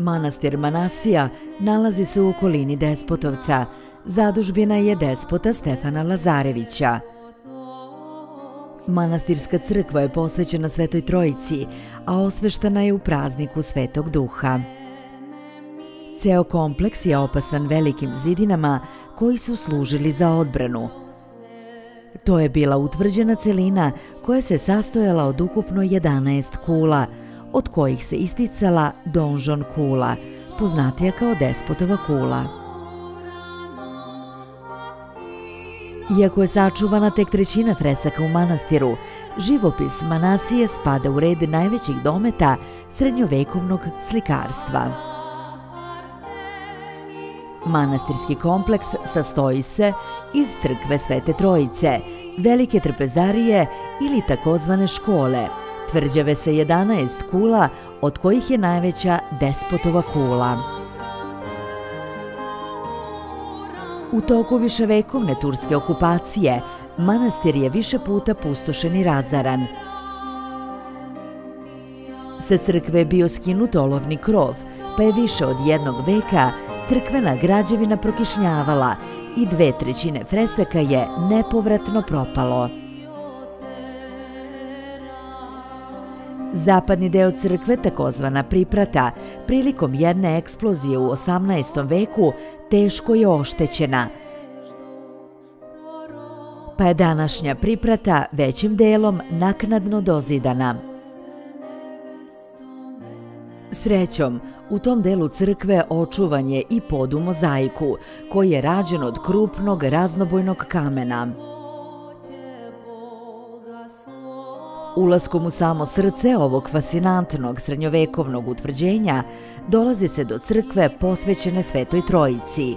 Manastir Manasija nalazi se u okolini Despotovca. Zadužbina je despota Stefana Lazarevića. Manastirska crkva je posvećena Svetoj Trojici, a osveštana je u prazniku Svetog Duha. Ceo kompleks je opasan velikim zidinama koji su služili za odbranu. To je bila utvrđena celina koja se sastojala od ukupno 11 kula, od kojih se isticala donžon kula, poznatija kao Despotova kula. Iako je sačuvana tek trećina fresaka u manastiru, živopis Manasije spada u red najvećih dometa srednjovekovnog slikarstva. Manastirski kompleks sastoji se iz crkve Svete Trojice, velike trpezarije ili takozvane škole, tvrđave se 11 kula, od kojih je najveća Despotova kula. U toku viševekovne turske okupacije, manastir je više puta pustošen i razaran. Sa crkve je bio skinut olovni krov, pa je više od jednog veka crkvena građevina prokišnjavala i 2/3 fresaka je nepovratno propalo. Zapadni deo crkve, takozvana priprata, prilikom jedne eksplozije u 18. veku teško je oštećena, pa je današnja priprata većim delom naknadno dozidana. Srećom, u tom delu crkve očuvan je i pod u mozaiku, koji je rađen od krupnog raznobojnog kamena. Ulaskom u samo srce ovog fascinantnog srednjovekovnog utvrđenja dolazi se do crkve posvećene Svetoj Trojici.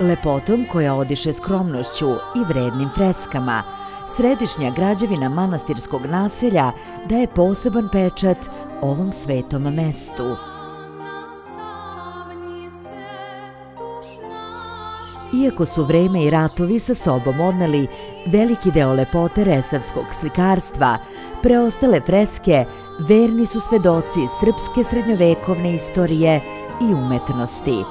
Lepotom koja odiše skromnošću i vrednim freskama, središnja građevina manastirskog naselja daje poseban pečat ovom svetom mestu. Iako su vreme i ratovi sa sobom odneli veliki deo lepote resavskog slikarstva, preostale freske verni su svedoci srpske srednjovekovne istorije i umetnosti.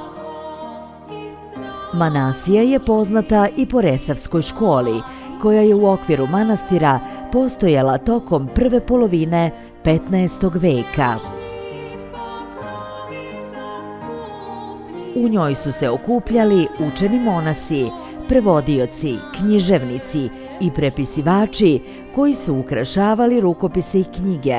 Manasija je poznata i po resavskoj školi, koja je u okviru manastira postojala tokom prve polovine 15. veka. U njoj su se okupljali učeni monasi, prevodioci, književnici i prepisivači koji su ukrašavali rukopise i knjige,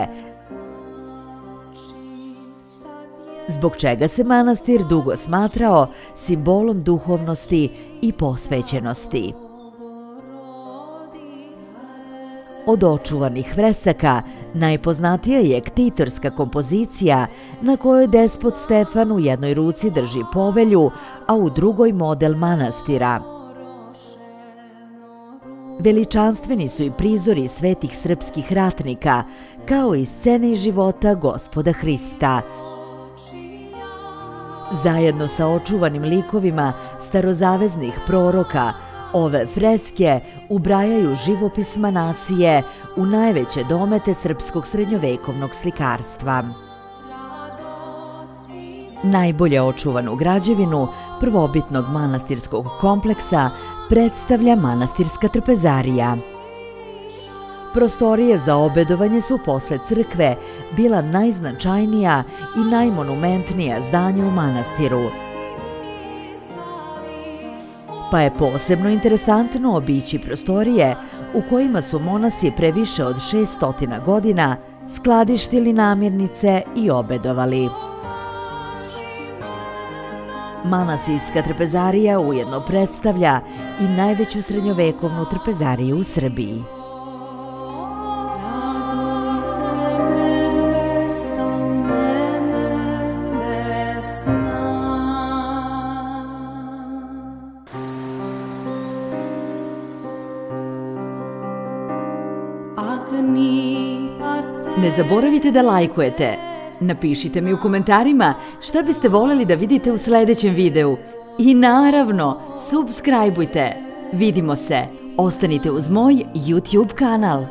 zbog čega se manastir dugo smatrao simbolom duhovnosti i posvećenosti. Od očuvanih fresaka najpoznatija je ktitorska kompozicija na kojoj despot Stefan u jednoj ruci drži povelju, a u drugoj model manastira. Veličanstveni su i prizori svetih srpskih ratnika, kao i scene iz života Gospoda Hrista. Zajedno sa očuvanim likovima starozaveznih proroka, ove freske ubrajaju živopis Manasije u najveće domete srpskog srednjovekovnog slikarstva. Najbolje očuvanu građevinu prvobitnog manastirskog kompleksa predstavlja manastirska trpezarija. Prostorije za obedovanje su posle crkve bila najznačajnija i najmonumentnija zdanja u manastiru, pa je posebno interesantno obići prostorije u kojima su monasi pre više od 600 godina skladištili namirnice i obedovali. Manasijska trpezarija ujedno predstavlja i najveću srednjovekovnu trpezariju u Srbiji. Ne zaboravite da lajkujete. Napišite mi u komentarima šta biste voljeli da vidite u sledećem videu. I naravno, subscribeujte. Vidimo se. Ostanite uz moj YouTube kanal.